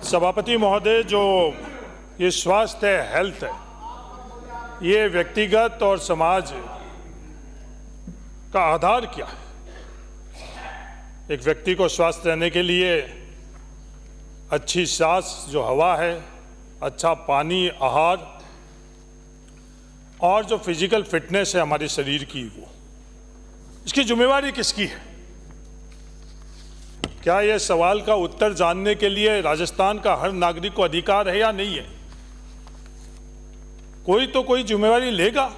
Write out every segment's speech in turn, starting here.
सभापति महोदय, जो ये स्वास्थ्य है, हेल्थ है, ये व्यक्तिगत और समाज का आधार क्या है? एक व्यक्ति को स्वस्थ रहने के लिए अच्छी सांस जो हवा है, अच्छा पानी, आहार और जो फिजिकल फिटनेस है हमारे शरीर की, वो इसकी जिम्मेवारी किसकी है? क्या यह सवाल का उत्तर जानने के लिए राजस्थान का हर नागरिक को अधिकार है या नहीं है? कोई तो कोई जिम्मेवारी लेगा।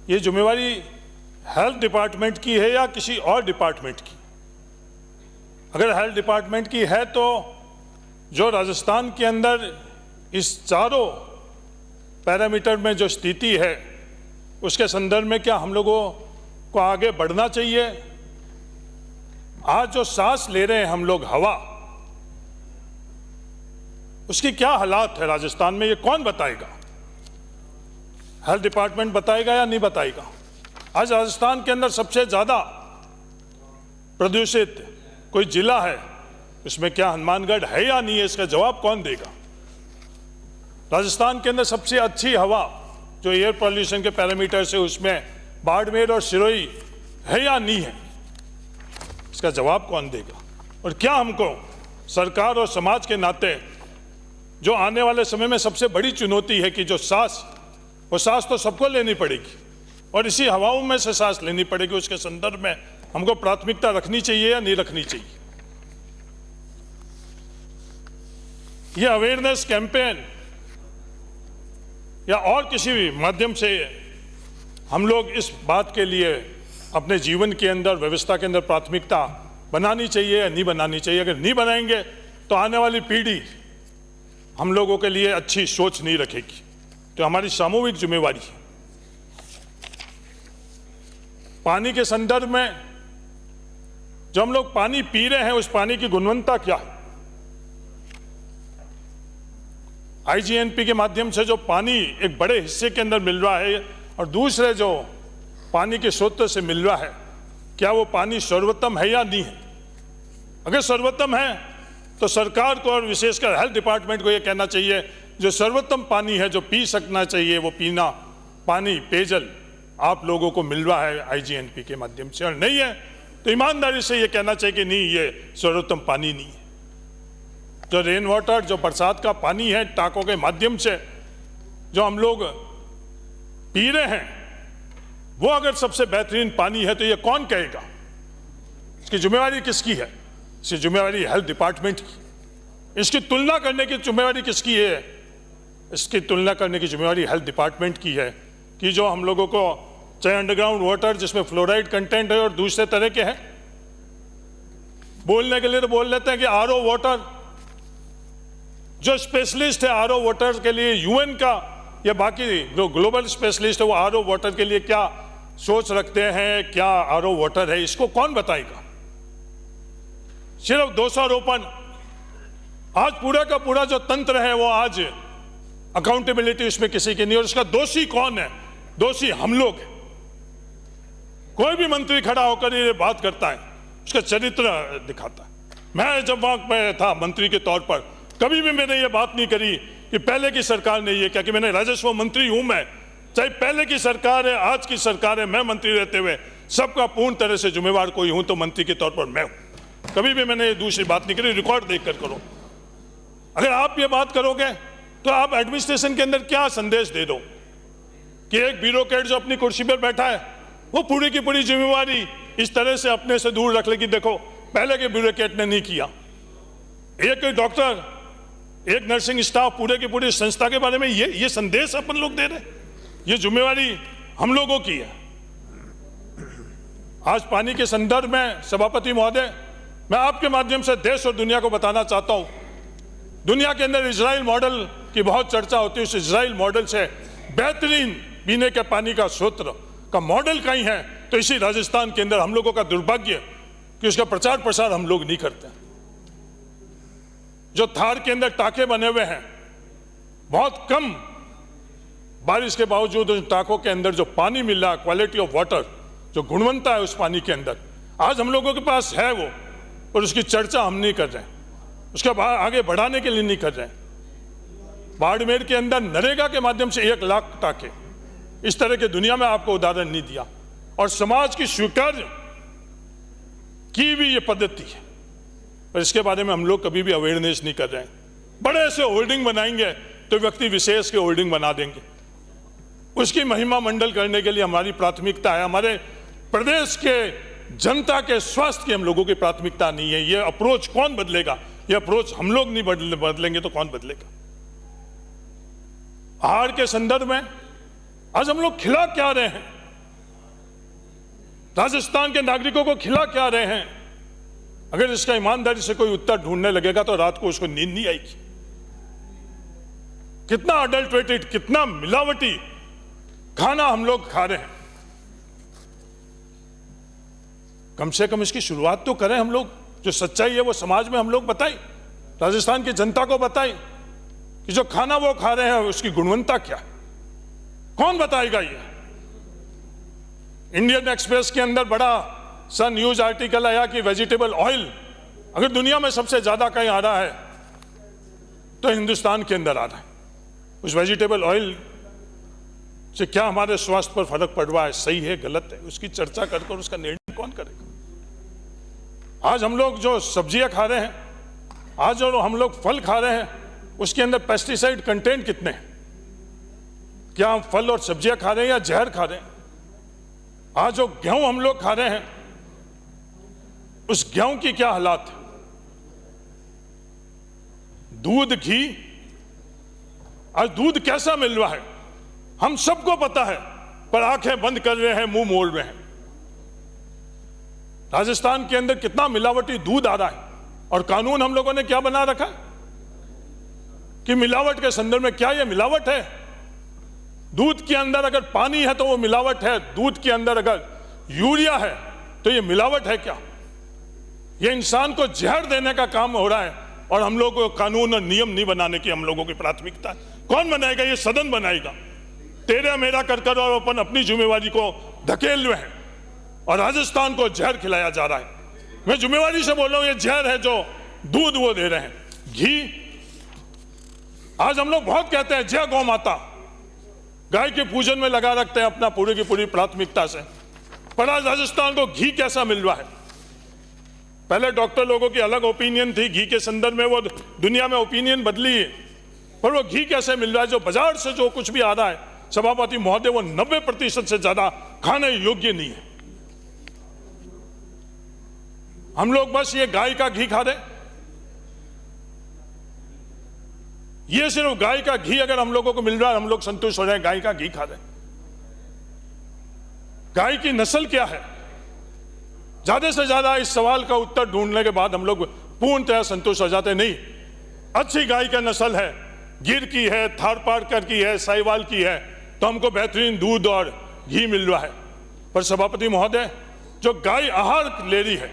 ये जिम्मेवारी हेल्थ डिपार्टमेंट की है या किसी और डिपार्टमेंट की? अगर हेल्थ डिपार्टमेंट की है तो जो राजस्थान के अंदर इस चारों पैरामीटर में जो स्थिति है, उसके संदर्भ में क्या हम लोगों को आगे बढ़ना चाहिए? आज जो सांस ले रहे हैं हम लोग, हवा, उसकी क्या हालात है राजस्थान में, ये कौन बताएगा? हेल्थ डिपार्टमेंट बताएगा या नहीं बताएगा? आज राजस्थान के अंदर सबसे ज्यादा प्रदूषित कोई जिला है, उसमें क्या हनुमानगढ़ है या नहीं है? इसका जवाब कौन देगा? राजस्थान के अंदर सबसे अच्छी हवा जो एयर पॉल्यूशन के पैरामीटर से, उसमें बाड़मेर और सिरोही है या नहीं है? इसका जवाब कौन देगा? और क्या हमको सरकार और समाज के नाते जो आने वाले समय में सबसे बड़ी चुनौती है कि जो सांस, वो सांस तो सबको लेनी पड़ेगी और इसी हवाओं में से सांस लेनी पड़ेगी, उसके संदर्भ में हमको प्राथमिकता रखनी चाहिए या नहीं रखनी चाहिए? यह अवेयरनेस कैंपेन या और किसी भी माध्यम से हम लोग इस बात के लिए अपने जीवन के अंदर, व्यवस्था के अंदर प्राथमिकता बनानी चाहिए या नहीं बनानी चाहिए? अगर नहीं बनाएंगे तो आने वाली पीढ़ी हम लोगों के लिए अच्छी सोच नहीं रखेगी। तो हमारी सामूहिक जिम्मेवारी है। पानी के संदर्भ में जो हम लोग पानी पी रहे हैं, उस पानी की गुणवत्ता क्या है? आईजीएनपी के माध्यम से जो पानी एक बड़े हिस्से के अंदर मिल रहा है और दूसरे जो पानी के स्रोत से मिल रहा है, क्या वो पानी सर्वोत्तम है या नहीं है? अगर सर्वोत्तम है तो सरकार को और विशेषकर हेल्थ डिपार्टमेंट को ये कहना चाहिए, जो सर्वोत्तम पानी है, जो पी सकना चाहिए, वो पीना पानी, पेयजल आप लोगों को मिल रहा है आईजीएनपी के माध्यम से, और नहीं है तो ईमानदारी से ये कहना चाहिए कि नहीं, ये सर्वोत्तम पानी नहीं है। जो रेन वाटर, जो बरसात का पानी है, टाकों के माध्यम से जो हम लोग पी रहे हैं, वो अगर सबसे बेहतरीन पानी है तो ये कौन कहेगा? इसकी जिम्मेवारी किसकी है? इसकी जिम्मेवारी हेल्थ डिपार्टमेंट की। इसकी तुलना करने की जिम्मेवारी किसकी है? इसकी तुलना करने की जिम्मेवारी हेल्थ डिपार्टमेंट की है कि जो हम लोगों को चाहे अंडरग्राउंड वाटर जिसमें फ्लोराइड कंटेंट है और दूसरे तरह के हैं, बोलने के लिए तो बोल लेते हैं कि आरओ वाटर, जो स्पेशलिस्ट है आरओ वाटर के लिए, यूएन का या बाकी जो ग्लोबल स्पेशलिस्ट है, वो आरओ वाटर के लिए क्या सोच रखते हैं, क्या आरओ वाटर है, इसको कौन बताएगा? सिर्फ दोषारोपण। आज पूरा का पूरा जो तंत्र है वो आज अकाउंटेबिलिटी उसमें किसी की नहीं, और उसका दोषी कौन है? दोषी हम लोग हैं। कोई भी मंत्री खड़ा होकर ये बात करता है, उसका चरित्र दिखाता है। मैं जब वहां पे था मंत्री के तौर पर, कभी भी मैंने ये बात नहीं करी कि पहले की सरकार ने ये, क्या कि मैंने राजस्व मंत्री हूं मैं, चाहे पहले की सरकार है, आज की सरकार है, मैं मंत्री रहते हुए सबका पूर्ण तरह से जिम्मेवार कोई हूं तो मंत्री के तौर पर मैं हूं। कभी भी मैंने दूसरी बात नहीं करी, रिकॉर्ड देखकर करो। अगर आप ये बात करोगे तो आप एडमिनिस्ट्रेशन के अंदर क्या संदेश दे दो कि एक ब्यूरोक्रेट जो अपनी कुर्सी पर बैठा है, वो पूरी की पूरी जिम्मेवारी इस तरह से अपने से दूर रख ले कि देखो पहले के ब्यूरोक्रेट ने नहीं किया। एक डॉक्टर, एक नर्सिंग स्टाफ, पूरे की पूरी संस्था के बारे में ये संदेश अपन लोग दे रहे हैं। ये जिम्मेवारी हम लोगों की है। आज पानी के संदर्भ में सभापति महोदय, मैं आपके माध्यम से देश और दुनिया को बताना चाहता हूं, दुनिया के अंदर इजराइल मॉडल की बहुत चर्चा होती है। उस इजराइल मॉडल से बेहतरीन पीने के पानी का स्रोत का मॉडल कहीं है तो इसी राजस्थान के अंदर। हम लोगों का दुर्भाग्य कि उसका प्रचार प्रसार हम लोग नहीं करते। जो थार के अंदर टाके बने हुए हैं, बहुत कम बारिश के बावजूद उन टाकों के अंदर जो पानी मिल रहा है, क्वालिटी ऑफ वाटर, जो गुणवत्ता है उस पानी के अंदर, आज हम लोगों के पास है वो, और उसकी चर्चा हम नहीं कर रहे हैं। उसके आगे बढ़ाने के लिए नहीं कर रहे हैं। बाड़मेर के अंदर नरेगा के माध्यम से 1 लाख टाके, इस तरह की दुनिया में आपको उदाहरण नहीं दिया। और समाज की स्वीकार्य की भी ये पद्धति है, पर इसके बारे में हम लोग कभी भी अवेयरनेस नहीं कर रहे हैं। बड़े से होर्डिंग बनाएंगे तो व्यक्ति विशेष के होर्डिंग बना देंगे, उसकी महिमा मंडल करने के लिए हमारी प्राथमिकता है। हमारे प्रदेश के जनता के स्वास्थ्य की हम लोगों की प्राथमिकता नहीं है। ये अप्रोच कौन बदलेगा? ये अप्रोच हम लोग नहीं बदलेंगे तो कौन बदलेगा? आहार के संदर्भ में आज हम लोग खिला क्या रहे हैं? राजस्थान के नागरिकों को खिला क्या रहे हैं? अगर इसका ईमानदारी से कोई उत्तर ढूंढने लगेगा तो रात को उसको नींद नहीं आएगी। कितना अडल्ट्रेटेड, कितना मिलावटी खाना हम लोग खा रहे हैं। कम से कम इसकी शुरुआत तो करें हम लोग। जो सच्चाई है वो समाज में हम लोग बताएं, राजस्थान की जनता को बताएं कि जो खाना वो खा रहे हैं उसकी गुणवत्ता क्या है। कौन बताएगा ये? इंडियन एक्सप्रेस के अंदर बड़ा सा न्यूज आर्टिकल आया कि वेजिटेबल ऑयल अगर दुनिया में सबसे ज्यादा कहीं आ रहा है तो हिंदुस्तान के अंदर आ रहा है। उस वेजिटेबल ऑयल से क्या हमारे स्वास्थ्य पर फर्क पड़ रहा है, सही है गलत है, उसकी चर्चा कर उसका निर्णय कौन करेगा? आज हम लोग जो सब्जियां खा रहे हैं, आज जो हम लोग फल खा रहे हैं, उसके अंदर पेस्टिसाइड कंटेंट कितने हैं? क्या हम फल और सब्जियां खा रहे हैं या जहर खा रहे हैं? आज जो गेहूं हम लोग खा रहे हैं, उस गेहूं की क्या हालात है? दूध, घी, आज दूध कैसा मिल रहा है हम सबको पता है, पर आंखें बंद कर रहे हैं, मुंह मोड़ रहे हैं। राजस्थान के अंदर कितना मिलावटी दूध आ रहा है, और कानून हम लोगों ने क्या बना रखा है कि मिलावट के संदर्भ में क्या ये मिलावट है? दूध के अंदर अगर पानी है तो वो मिलावट है, दूध के अंदर अगर यूरिया है तो ये मिलावट है क्या? ये इंसान को जहर देने का काम हो रहा है, और हम लोग को कानून और नियम नहीं बनाने की हम लोगों की प्राथमिकता है। कौन बनाएगा? ये सदन बनाएगा। तेरा मेरा कर और अपन अपनी जिम्मेवारी को धकेल रहे हैं, और राजस्थान को जहर खिलाया जा रहा है। मैं जिम्मेवारी से बोल रहा हूं, ये जहर है जो दूध वो दे रहे हैं। घी, आज हम लोग बहुत कहते हैं जय गौ माता, गाय के पूजन में लगा रखते हैं अपना पूरी की पूरी प्राथमिकता से, पर आज राजस्थान को घी कैसा मिल रहा है? पहले डॉक्टर लोगों की अलग ओपिनियन थी घी के संदर्भ में, वो दुनिया में ओपिनियन बदली है, पर वो घी कैसे मिल रहा है? जो बाजार से जो कुछ भी आ रहा है सभापति महोदय, वो 90% से ज्यादा खाने योग्य नहीं है। हम लोग बस ये गाय का घी खा रहे। ये सिर्फ गाय का घी अगर हम लोगों को मिल रहा है, हम लोग संतुष्ट हो रहे हैं, गाय का घी खा रहे। गाय की नस्ल क्या है? ज्यादा से ज्यादा इस सवाल का उत्तर ढूंढने के बाद हम लोग पूर्णतः संतुष्ट हो जाते। नहीं, अच्छी गाय का नस्ल है, गिर की है, थारपारकर की है, साहिवाल की है, तो हमको बेहतरीन दूध और घी मिल रहा है। पर सभापति महोदय, जो गाय आहार ले रही है,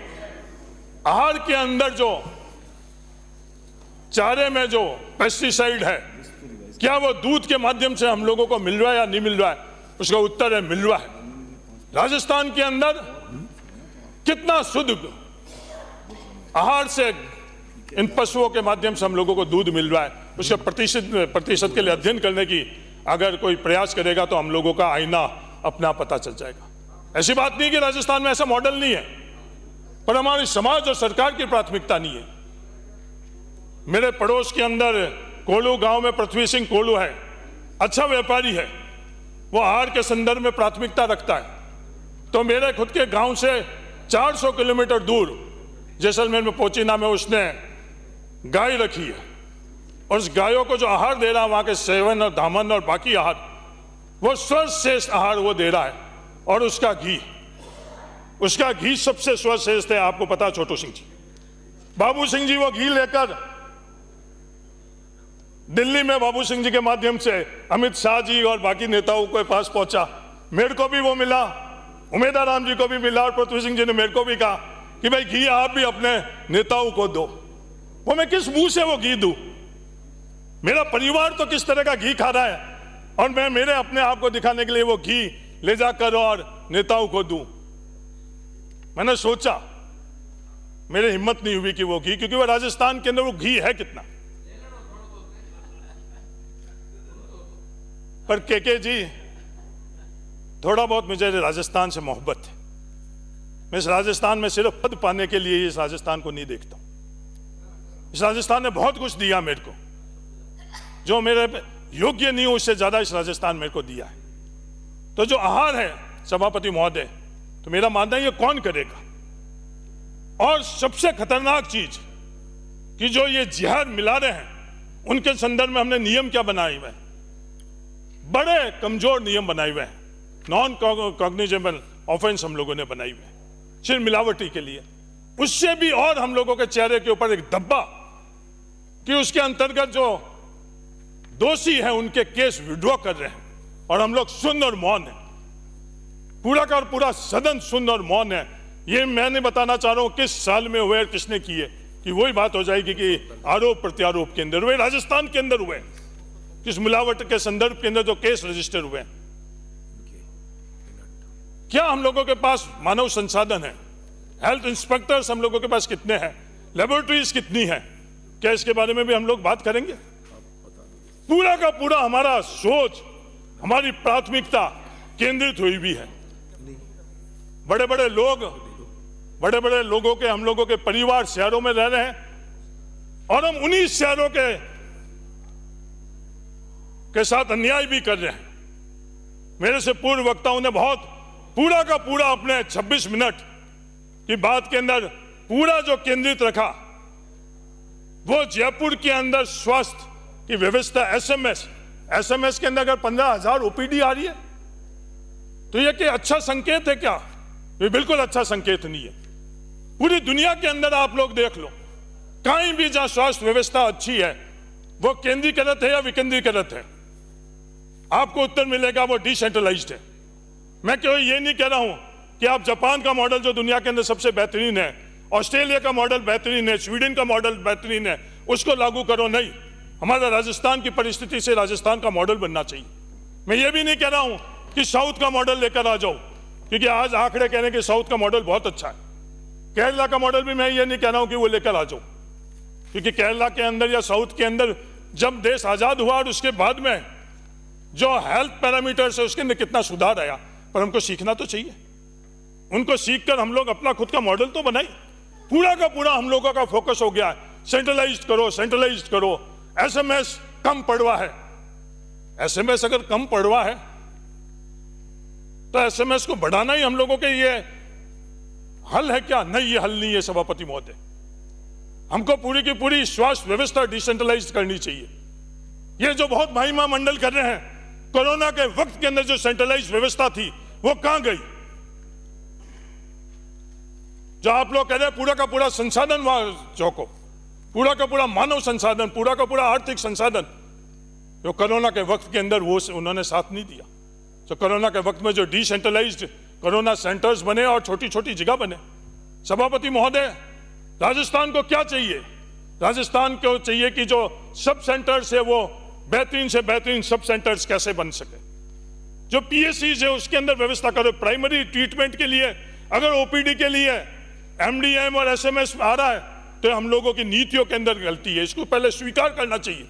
आहार के अंदर जो चारे में जो पेस्टिसाइड है, क्या वो दूध के माध्यम से हम लोगों को मिल रहा है या नहीं मिल रहा है? उसका उत्तर है मिल रहा है। राजस्थान के अंदर कितना शुद्ध आहार से इन पशुओं के माध्यम से हम लोगों को दूध मिल रहा है, उसके प्रतिशत के लिए अध्ययन करने की अगर कोई प्रयास करेगा तो हम लोगों का आईना अपना पता चल जाएगा। ऐसी बात नहीं कि राजस्थान में ऐसा मॉडल नहीं है, पर हमारी समाज और सरकार की प्राथमिकता नहीं है। मेरे पड़ोस के अंदर कोलू गांव में पृथ्वी सिंह कोलू है, अच्छा व्यापारी है, वो आहार के संदर्भ में प्राथमिकता रखता है। तो मेरे खुद के गांव से 400 किलोमीटर दूर जैसलमेर में पोचीना में उसने गाय रखी है, और उस गायों को जो आहार दे रहा है, वहां के सेवन और दामन और बाकी आहार, वो सर्वश्रेष्ठ आहार वो दे रहा है। और उसका घी सबसे सर्वश्रेष्ठ है। आपको पता, छोटू सिंह जी, बाबू सिंह जी वो घी लेकर दिल्ली में बाबू सिंह जी के माध्यम से अमित शाह जी और बाकी नेताओं के पास पहुंचा। मेरे को भी वो मिला, उमेदा राम जी को भी मिला, और पृथ्वी सिंह जी ने मेरे को भी कहा कि भाई घी आप भी अपने नेताओं को दो। वो मैं किस मुंह से वो घी दूं? मेरा परिवार तो किस तरह का घी खा रहा है, और मैं मेरे अपने आप को दिखाने के लिए वो घी ले जाकर और नेताओं को दूं? मैंने सोचा, मेरे हिम्मत नहीं हुई कि वो घी, क्योंकि वो राजस्थान के अंदर वो घी है कितना। पर के जी, थोड़ा बहुत मुझे राजस्थान से मोहब्बत है। मैं इस राजस्थान में सिर्फ पद पाने के लिए इस राजस्थान को नहीं देखता हूं। इस राजस्थान ने बहुत कुछ दिया मेरे को, जो मेरे योग्य नहीं हो उससे ज्यादा इस राजस्थान मेरे को दिया है। तो जो आहार है सभापति महोदय, तो मेरा मानना है ये कौन करेगा। और सबसे खतरनाक चीज कि जो ये जहर मिला रहे हैं, उनके संदर्भ में हमने नियम क्या बनाए हुए हैं, बड़े कमजोर नियम बनाए हुए हैं। नॉन कॉग्निजेबल ऑफेंस हम लोगों ने बनाई हुई है सिर्फ मिलावटी के लिए। उससे भी और हम लोगों के चेहरे के ऊपर एक धब्बा कि उसके अंतर्गत जो दोषी हैं उनके केस विड्रॉ कर रहे हैं, और हम लोग सुन और मौन है, पूरा का पूरा सदन सुन और मौन है। ये मैं नहीं बताना चाह रहा हूं किस साल में हुए और किसने किए, कि वही बात हो जाएगी कि आरोप प्रत्यारोप के अंदर हुए, राजस्थान के अंदर हुए, किस मिलावट के संदर्भ के अंदर जो केस रजिस्टर हुए हैं। क्या हम लोगों के पास मानव संसाधन है? हेल्थ इंस्पेक्टर्स हम लोगों के पास कितने हैं? लेबोरेटरीज कितनी है? क्या इसके बारे में भी हम लोग बात करेंगे? पूरा का पूरा हमारा सोच, हमारी प्राथमिकता केंद्रित हुई भी है। बड़े बड़े लोगों के, हम लोगों के परिवार शहरों में रह रहे हैं, और हम उन्हीं शहरों के साथ अन्याय भी कर रहे हैं। मेरे से पूर्व वक्ताओं ने बहुत पूरा का पूरा अपने 26 मिनट की बात के अंदर पूरा जो केंद्रित रखा, वो जयपुर के अंदर स्वास्थ्य की व्यवस्था, एसएमएस के अंदर अगर 15,000 ओपीडी आ रही है, तो ये क्या अच्छा संकेत है क्या? ये बिल्कुल अच्छा संकेत नहीं है। पूरी दुनिया के अंदर आप लोग देख लो, कहीं भी जहां स्वास्थ्य व्यवस्था अच्छी है, वो केंद्रीकृत है या विकेंद्रीकृत है? आपको उत्तर मिलेगा वो डिसेंट्रलाइज्ड है। मैं क्यों ये नहीं कह रहा हूं कि आप जापान का मॉडल जो दुनिया के अंदर सबसे बेहतरीन है, ऑस्ट्रेलिया का मॉडल बेहतरीन है, स्वीडन का मॉडल बेहतरीन है, उसको लागू करो। नहीं, हमारा राजस्थान की परिस्थिति से राजस्थान का मॉडल बनना चाहिए। मैं ये भी नहीं कह रहा हूं कि साउथ का मॉडल लेकर आ जाओ, क्योंकि आज आंकड़े कह रहे हैं कि साउथ का मॉडल बहुत अच्छा है। केरला का मॉडल भी मैं ये नहीं कह रहा हूं कि वो लेकर आ जाओ, क्योंकि केरला के अंदर या साउथ के अंदर जब देश आजाद हुआ और उसके बाद में जो हेल्थ पैरामीटर्स है उसके अंदर कितना सुधार आया, पर हमको सीखना तो चाहिए। उनको सीखकर हम लोग अपना खुद का मॉडल तो बनाए। पूरा का पूरा हम लोगों का फोकस हो गया है सेंट्रलाइज्ड करो। एसएमएस कम पड़वा है। एसएमएस अगर कम पड़वा है तो एसएमएस को बढ़ाना ही हम लोगों के ये हल है क्या? नहीं, ये हल नहीं है सभापति महोदय। हमको पूरी की पूरी स्वास्थ्य व्यवस्था डिसेंट्रलाइज करनी चाहिए। ये जो बहुत महिमा मंडल कर रहे हैं, कोरोना के वक्त के अंदर जो सेंट्रलाइज व्यवस्था थी वो कहां गई? जो आप लोग कह रहे हैं पूरा का पूरा संसाधन चौको, पूरा का पूरा मानव संसाधन, पूरा का पूरा आर्थिक संसाधन, जो कोरोना के वक्त के अंदर वो उन्होंने साथ नहीं दिया। तो कोरोना के वक्त में जो डिसेंट्रलाइज्ड कोरोना सेंटर्स बने और छोटी छोटी जगह बने, सभापति महोदय, राजस्थान को क्या चाहिए? राजस्थान को चाहिए कि जो सब सेंटर्स है वो बेहतरीन से बेहतरीन सब सेंटर्स कैसे बन सके। जो पीएससीज है उसके अंदर व्यवस्था करो। प्राइमरी ट्रीटमेंट के लिए अगर ओपीडी के लिए एमडीएम और एसएमएस आ रहा है तो हम लोगों की नीतियों के अंदर गलती है। इसको पहले स्वीकार करना चाहिए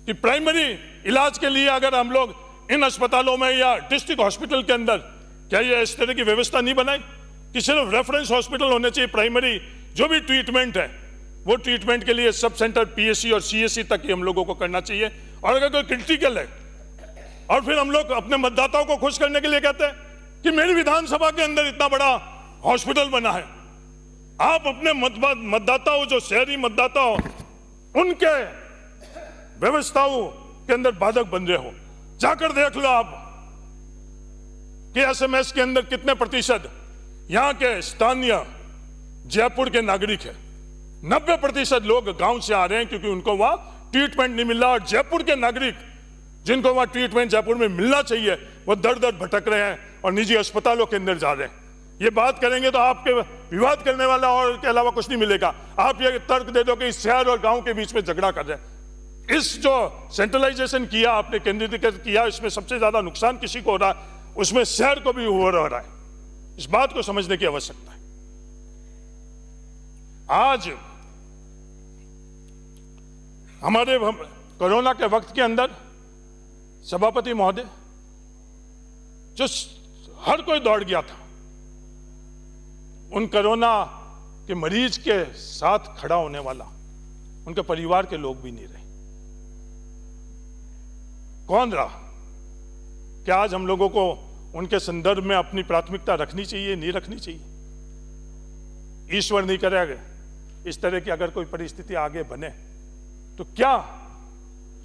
कि प्राइमरी इलाज के लिए अगर हम लोग इन अस्पतालों में या डिस्ट्रिक्ट हॉस्पिटल के अंदर क्या ये इस तरह की व्यवस्था नहीं बनाई कि सिर्फ रेफरेंस हॉस्पिटल होने चाहिए। प्राइमरी जो भी ट्रीटमेंट है वो ट्रीटमेंट के लिए सब सेंटर पीएससी और सीएससी तक ही हम लोगों को करना चाहिए। और अगर कोई क्रिटिकल है और फिर हम लोग अपने मतदाताओं को खुश करने के लिए कहते हैं कि मेरी विधानसभा के अंदर इतना बड़ा हॉस्पिटल बना है, आप अपने मतदाताओं, जो शहरी मतदाता हो, उनके व्यवस्थाओं के अंदर बाधक बन रहे हो। जाकर देख लो आप कि एसएमएस के अंदर कितने प्रतिशत यहां के स्थानीय जयपुर के नागरिक है। 90% लोग गांव से आ रहे हैं क्योंकि उनको वहां ट्रीटमेंट नहीं मिल रहा। और जयपुर के नागरिक जिनको वहां ट्रीटमेंट जयपुर में मिलना चाहिए वो दर दर भटक रहे हैं और निजी अस्पतालों के अंदर जा रहे हैं। ये बात करेंगे तो आपके विवाद करने वाला और के अलावा कुछ नहीं मिलेगा। आप ये तर्क दे दो कि शहर और गांव के बीच में झगड़ा कर रहे हैं। इस जो सेंट्रलाइजेशन किया, आपने केंद्रीकृत किया, इसमें सबसे ज्यादा नुकसान किसी को हो रहा है, उसमें शहर को भी हो रहा है। इस बात को समझने की आवश्यकता है। आज हमारे कोरोना के वक्त के अंदर सभापति महोदय, जो हर कोई दौड़ गया था, उन कोरोना के मरीज के साथ खड़ा होने वाला उनके परिवार के लोग भी नहीं रहे। कौन रहा? क्या आज हम लोगों को उनके संदर्भ में अपनी प्राथमिकता रखनी चाहिए, नहीं रखनी चाहिए? ईश्वर नहीं करेगा इस तरह की अगर कोई परिस्थिति आगे बने तो क्या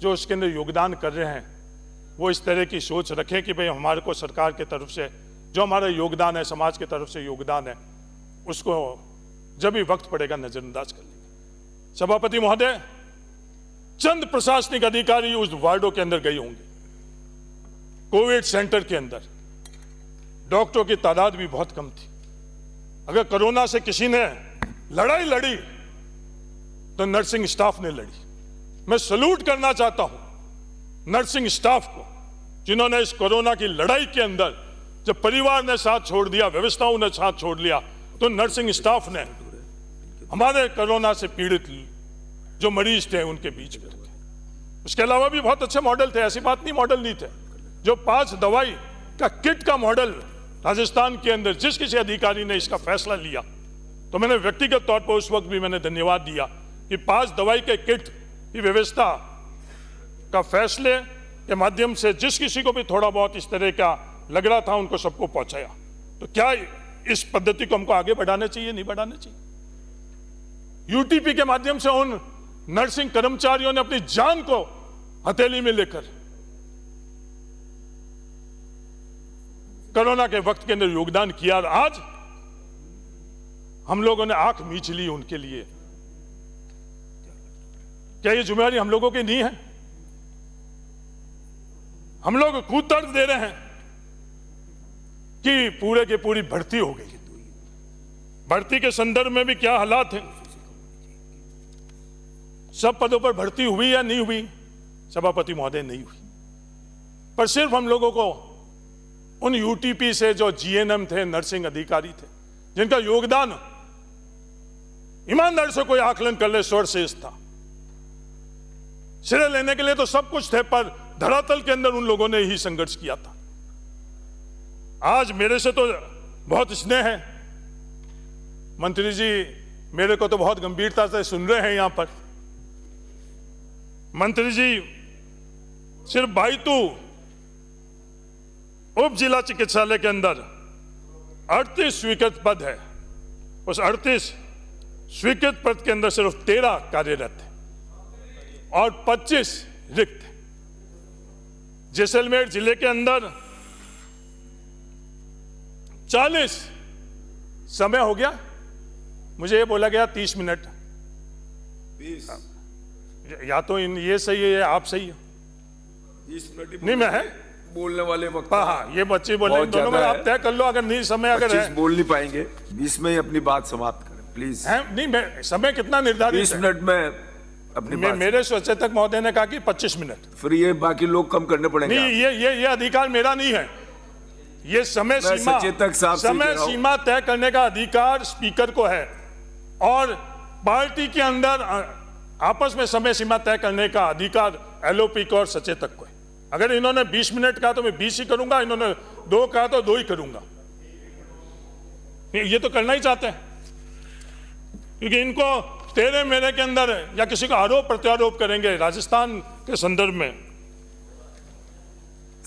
जो उसके अंदर योगदान कर रहे हैं वो इस तरह की सोच रखें कि भाई हमारे को सरकार की तरफ से जो हमारा योगदान है, समाज की तरफ से योगदान है, उसको जब भी वक्त पड़ेगा नजरअंदाज कर लेंगे। सभापति महोदय, चंद प्रशासनिक अधिकारी उस वार्डों के अंदर गए होंगे। कोविड सेंटर के अंदर डॉक्टरों की तादाद भी बहुत कम थी। अगर कोरोना से किसी ने लड़ाई लड़ी तो नर्सिंग स्टाफ ने लड़ी। मैं सैल्यूट करना चाहता हूं नर्सिंग स्टाफ को, जिन्होंने इस कोरोना की लड़ाई के अंदर जब परिवार ने साथ छोड़ दिया, व्यवस्थाओं ने साथ छोड़ लिया, तो नर्सिंग स्टाफ ने हमारे कोरोना से पीड़ित जो मरीज थे उनके बीच में रखे। उसके अलावा भी बहुत अच्छे मॉडल थे, ऐसी बात नहीं मॉडल नहीं थे। जो 5 दवाई का किट का मॉडल राजस्थान के अंदर जिस किसी अधिकारी ने इसका फैसला लिया, तो मैंने व्यक्तिगत तौर पर उस वक्त भी मैंने धन्यवाद दिया कि 5 दवाई के किट की व्यवस्था का फैसले के माध्यम से जिस किसी को भी थोड़ा बहुत इस तरह का लग रहा था उनको सबको पहुंचाया। तो क्या इस पद्धति को हमको आगे बढ़ाना चाहिए, नहीं बढ़ाना चाहिए? यूटीपी के माध्यम से उन नर्सिंग कर्मचारियों ने अपनी जान को हथेली में लेकर कोरोना के वक्त के अंदर योगदान किया और आज हम लोगों ने आंख मीच ली उनके लिए। क्या ये जिम्मेदारी हम लोगों की नहीं है? हम लोग खुद दर्द दे रहे हैं कि पूरे की पूरी भर्ती हो गई। भर्ती के संदर्भ में भी क्या हालात हैं? सब पदों पर भर्ती हुई या नहीं हुई? सभापति महोदय, नहीं हुई। पर सिर्फ हम लोगों को उन यूटीपी से जो जीएनएम थे, नर्सिंग अधिकारी थे, जिनका योगदान ईमानदार से कोई आकलन कर ले सोर्सेस था, श्रेय लेने के लिए तो सब कुछ थे, पर धरातल के अंदर उन लोगों ने ही संघर्ष किया था। आज मेरे से तो बहुत स्नेह है, मंत्री जी मेरे को तो बहुत गंभीरता से सुन रहे हैं। यहां पर मंत्री जी सिर्फ बाइतू उप जिला चिकित्सालय के अंदर 38 स्वीकृत पद है। उस 38 स्वीकृत पद के अंदर सिर्फ 13 कार्यरत है और 25 रिक्त। जैसलमेर जिले के अंदर 40 समय हो गया, मुझे ये बोला गया 30 मिनट। 20 या तो ये सही है या आप सही है। 20 मिनट नहीं, मैं है बोलने वाले वक्त। हाँ, ये बच्चे बोले, इन दोनों में आप तय कर लो। अगर नहीं समय अगर है, बोल नहीं पाएंगे, 20 में ही अपनी बात समाप्त करें प्लीज। है नहीं, मैं समय कितना निर्धारित 20 मिनट में अपनी बात। मेरे सचेतक महोदय ने कहा कि 25 मिनट। फिर ये बाकी लोग कम करने पड़ेंगे। नहीं, ये अधिकार मेरा नहीं है। ये समय सीमा तय करने का अधिकार स्पीकर को है और पार्टी के अंदर आपस में समय सीमा तय करने का अधिकार एलओपी को और सचेतक को है। अगर इन्होंने 20 मिनट कहा तो मैं 20 ही करूंगा, इन्होंने 2 कहा तो 2 ही करूंगा। ये तो करना ही चाहते हैं, क्योंकि इनको तेरे मेरे के अंदर या किसी को आरोप प्रत्यारोप करेंगे राजस्थान के संदर्भ में।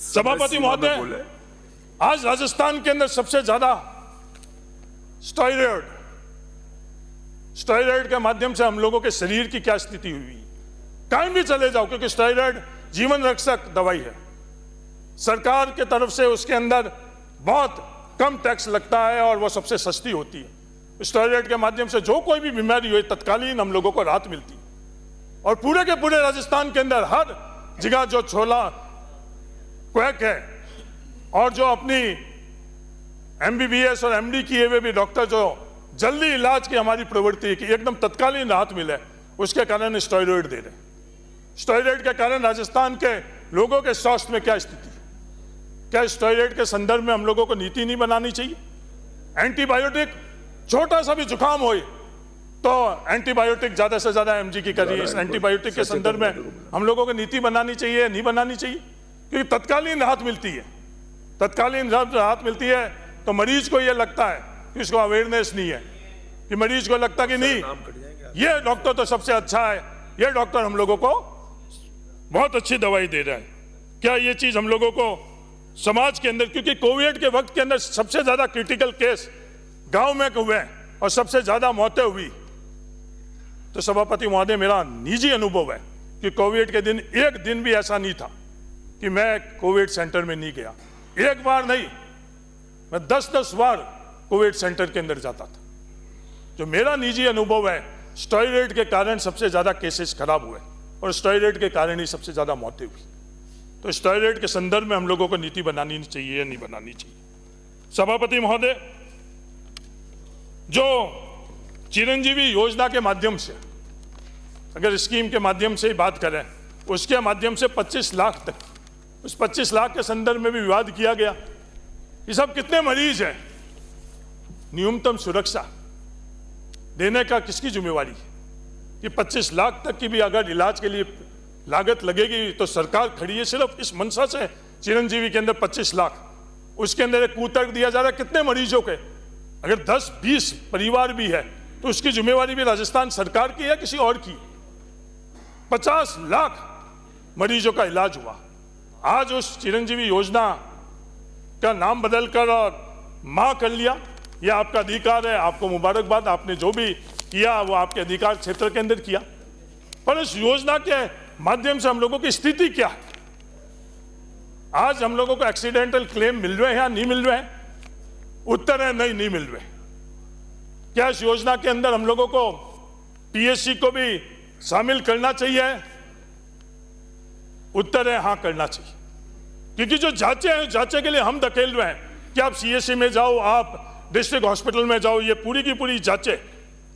सभापति महोदय, आज राजस्थान के अंदर सबसे ज्यादा स्टेरॉयड के माध्यम से हम लोगों के शरीर की क्या स्थिति हुई। कहीं भी चले जाओ, क्योंकि स्टेरॉयड जीवन रक्षक दवाई है। सरकार के तरफ से उसके अंदर बहुत कम टैक्स लगता है और वो सबसे सस्ती होती है। स्टेरॉयड के माध्यम से जो कोई भी बीमारी हुई तत्कालीन हम लोगों को राहत मिलती है। और पूरे के पूरे राजस्थान के अंदर हर जगह जो छोला क्वैक है और जो अपनी एमबीबीएस और एमडी किए हुए भी डॉक्टर जो जल्दी इलाज की हमारी प्रवृत्ति की एकदम तत्कालीन राहत मिले, उसके कारण स्टेरॉयड दे रहे हैं। स्टेरॉयड के कारण राजस्थान के लोगों के स्वास्थ्य में क्या स्थिति है? क्या स्टेरॉयड के संदर्भ में हम लोगों को नीति नहीं बनानी चाहिए? एंटीबायोटिक, छोटा सा भी जुकाम हो तो एंटीबायोटिक ज्यादा से ज्यादा एमजी की करिए। इस एंटीबायोटिक के संदर्भ में हम लोगों को नीति बनानी चाहिए, नहीं बनानी चाहिए, क्योंकि तत्कालीन राहत मिलती है। तत्कालीन राहत मिलती है तो मरीज को यह लगता है कि उसको अवेयरनेस नहीं है, कि मरीज को लगता कि नहीं ये डॉक्टर तो सबसे अच्छा है, ये डॉक्टर हम लोगों को बहुत अच्छी दवाई दे रहा है। क्या ये चीज हम लोगों को समाज के अंदर, क्योंकि कोविड के वक्त के अंदर सबसे ज्यादा क्रिटिकल केस गांव में हुए और सबसे ज्यादा मौतें हुई, तो सभापति महोदय मेरा निजी अनुभव है कि कोविड के दिन एक दिन भी ऐसा नहीं था कि मैं कोविड सेंटर में नहीं गया। एक बार नहीं, मैं 10-10 बार कोविड सेंटर के अंदर जाता था। जो मेरा निजी अनुभव है, स्टेरॉइड के कारण सबसे ज्यादा केसेस खराब हुए और स्टेरॉइड के कारण ही सबसे ज्यादा मौतें हुई। तो स्टेरॉइड के संदर्भ में हम लोगों को नीति बनानी चाहिए या नहीं बनानी चाहिए। सभापति महोदय, जो चिरंजीवी योजना के माध्यम से, अगर स्कीम के माध्यम से ही बात करें, उसके माध्यम से 25 लाख तक, उस 25 लाख के संदर्भ में भी विवाद किया गया। ये सब कितने मरीज हैं? न्यूनतम सुरक्षा देने का किसकी जिम्मेवारी है? कि 25 लाख तक की भी अगर इलाज के लिए लागत लगेगी तो सरकार खड़ी है सिर्फ इस मंशा से चिरंजीवी के अंदर 25 लाख, उसके अंदर एक कूतर्क दिया जा रहा है कितने मरीजों के, अगर 10-20 परिवार भी है तो उसकी जिम्मेवारी भी राजस्थान सरकार की है किसी और की? 50 लाख मरीजों का इलाज हुआ। आज उस चिरंजीवी योजना का नाम बदलकर और मां कर लिया, यह आपका अधिकार है, आपको मुबारकबाद, आपने जो भी किया वो आपके अधिकार क्षेत्र के अंदर किया। पर इस योजना के माध्यम से हम लोगों की स्थिति क्या है? आज हम लोगों को एक्सीडेंटल क्लेम मिल रहे हैं या नहीं मिल रहे हैं? उत्तर है नहीं मिल रहे। क्या इस योजना के अंदर हम लोगों को पीएससी को भी शामिल करना चाहिए? उत्तर है हाँ, करना चाहिए, क्योंकि जो जांचें हैं, जांचे के लिए हम धकेल रहे हैं कि आप सीएससी में जाओ, आप डिस्ट्रिक्ट हॉस्पिटल में जाओ, ये पूरी की पूरी जांचें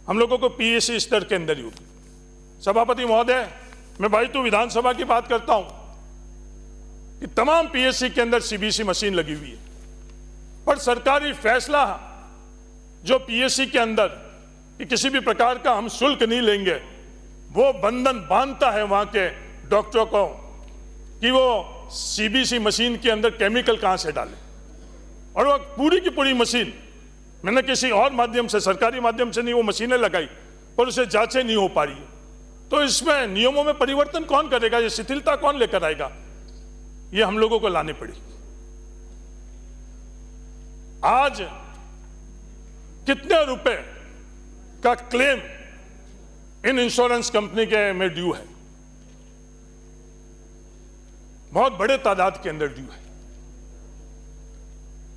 हम लोगों को पीएससी स्तर के अंदर ही होगी। सभापति महोदय, मैं भाई तो विधानसभा की बात करता हूं कि तमाम पीएससी के अंदर सीबीसी मशीन लगी हुई है, पर सरकारी फैसला जो पीएससी के अंदर कि किसी भी प्रकार का हम शुल्क नहीं लेंगे, वो बंधन बांधता है वहां के डॉक्टरों को कि वो सीबीसी मशीन के अंदर केमिकल कहां से डालें, और वो पूरी की पूरी मशीन मैंने किसी और माध्यम से, सरकारी माध्यम से नहीं वो मशीनें लगाई, पर उसे जांचें नहीं हो पा रही है। तो इसमें नियमों में परिवर्तन कौन करेगा? ये शिथिलता कौन लेकर आएगा? ये हम लोगों को लानी पड़ेगी। आज कितने रुपए का क्लेम इन इंश्योरेंस कंपनी के में ड्यू है? बहुत बड़े तादाद के अंदर ड्यू है।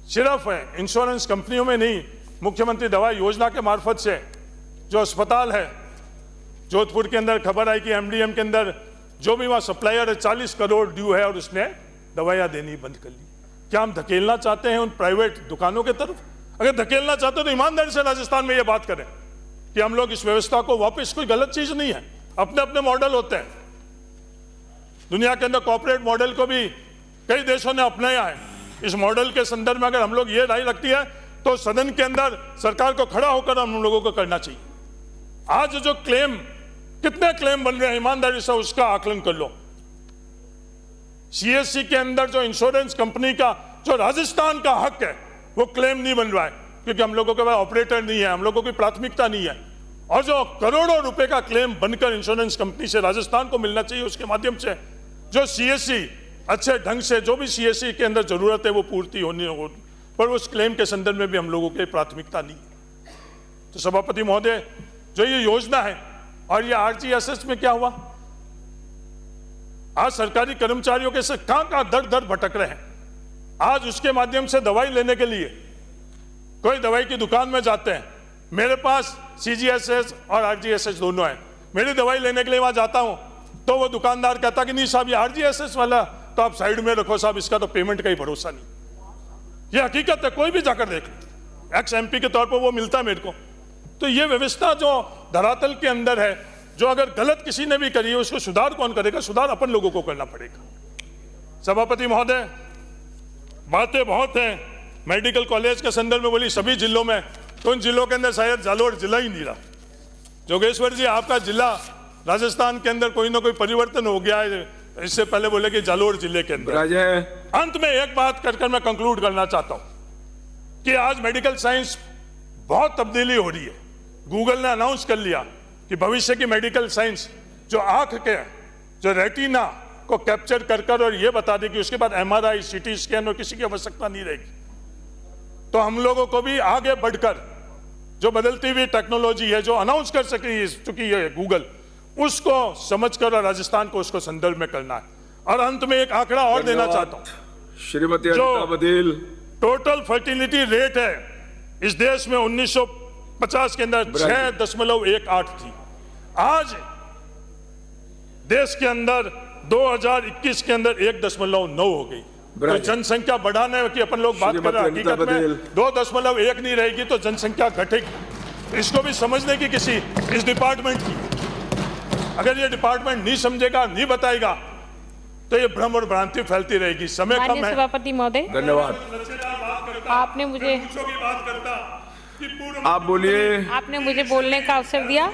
सिर्फ इंश्योरेंस कंपनियों में नहीं, मुख्यमंत्री दवा योजना के मार्फत से जो अस्पताल है जोधपुर के अंदर, खबर आई कि एमडीएम के अंदर जो भी वहां सप्लायर है 40 करोड़ ड्यू है और उसने दवाइयां देनी बंद कर ली। क्या हम धकेलना चाहते हैं उन प्राइवेट दुकानों की तरफ? अगर धकेलना चाहते हो तो ईमानदारी से राजस्थान में यह बात करें कि हम लोग इस व्यवस्था को वापस, कोई गलत चीज नहीं है, अपने अपने मॉडल होते हैं। दुनिया के अंदर कॉर्पोरेट मॉडल को भी कई देशों ने अपनाया है। इस मॉडल के संदर्भ में अगर हम लोग ये राय रखती है तो सदन के अंदर सरकार को खड़ा होकर हम लोगों को करना चाहिए। आज जो क्लेम, कितने क्लेम बन रहे हैं ईमानदारी से उसका आकलन कर लो। सीएससी के अंदर जो इंश्योरेंस कंपनी का जो राजस्थान का हक है वो क्लेम नहीं बन रहा है, क्योंकि हम लोगों के पास ऑपरेटर नहीं है, हम लोगों की प्राथमिकता नहीं है। और जो करोड़ों रुपए का क्लेम बनकर इंश्योरेंस कंपनी से राजस्थान को मिलना चाहिए, उसके माध्यम से जो सीएससी अच्छे ढंग से, जो भी सीएससी के अंदर जरूरत है वो पूर्ति होनी होगी, पर उस क्लेम के संदर्भ में भी हम लोगों की प्राथमिकता नहीं है। तो सभापति महोदय, जो ये योजना है और ये आरजीएसएस में क्या हुआ? आज सरकारी कर्मचारियों के से कहां दर दर भटक रहे हैं। आज उसके माध्यम से दवाई लेने के लिए कोई दवाई की दुकान में जाते हैं, मेरे पास सीजीएसएस और आरजीएसएस दोनों है, मेरी दवाई लेने के लिए वहां जाता हूं तो वो दुकानदार कहता कि नहीं साहब ये आरजीएसएस वाला तो आप साइड में रखो साहब, इसका तो पेमेंट का ही भरोसा नहीं। ये हकीकत है, कोई भी जाकर देख लो, एक्स एमपी के तौर पर वो मिलता है मेरे को। तो ये व्यवस्था जो धरातल के अंदर है, जो अगर गलत किसी ने भी करी है उसको सुधार कौन करेगा? सुधार अपन लोगों को करना पड़ेगा। सभापति महोदय, बातें बहुत हैं, मेडिकल कॉलेज के संदर्भ में बोली सभी जिलों में, तो उन जिलों के अंदर शायद जालोर जिला ही नहीं रहा। जोगेश्वर जी, आपका जिला राजस्थान के अंदर कोई ना कोई परिवर्तन हो गया है, इससे पहले बोले कि जालोर जिले के अंदर। राजय अंत में एक बात कर मैं कंक्लूड करना चाहता हूं कि आज मेडिकल साइंस बहुत तब्दीली हो रही है। गूगल ने अनाउंस कर लिया कि भविष्य की मेडिकल साइंस जो आंख के जो रेटिना को कैप्चर कर और ये बता दे कि उसके बाद एमआरआई, सीटी स्कैन और किसी की आवश्यकता नहीं रहेगी। तो हम लोगों को भी आगे बढ़कर जो बदलती हुई टेक्नोलॉजी है, जो अनाउंस कर चुकी है गूगल, उसको समझकर और राजस्थान को उसको संदर्भ में करना है। और अंत में एक आंकड़ा और देना चाहता हूं। श्रीमती जो Anita Baghel, total fertility rate है इस देश में 1950 के अंदर 6.18 थी। आज देश के अंदर 2021 के अंदर 1.9 हो गई। तो जनसंख्या बढ़ाने की अपन लोग बात कर रहे हैं, हकीकत में 2.1 नहीं रहेगी तो जनसंख्या घटेगी। इसको भी समझने की किसी इस डिपार्टमेंट की, अगर ये डिपार्टमेंट नहीं समझेगा, नहीं बताएगा, तो ये भ्रम और भ्रांति फैलती रहेगी। समय कम माननीय है। सभापति महोदय, धन्यवाद। आपने मुझे आप बोलिए। आपने मुझे बोलने का अवसर दिया।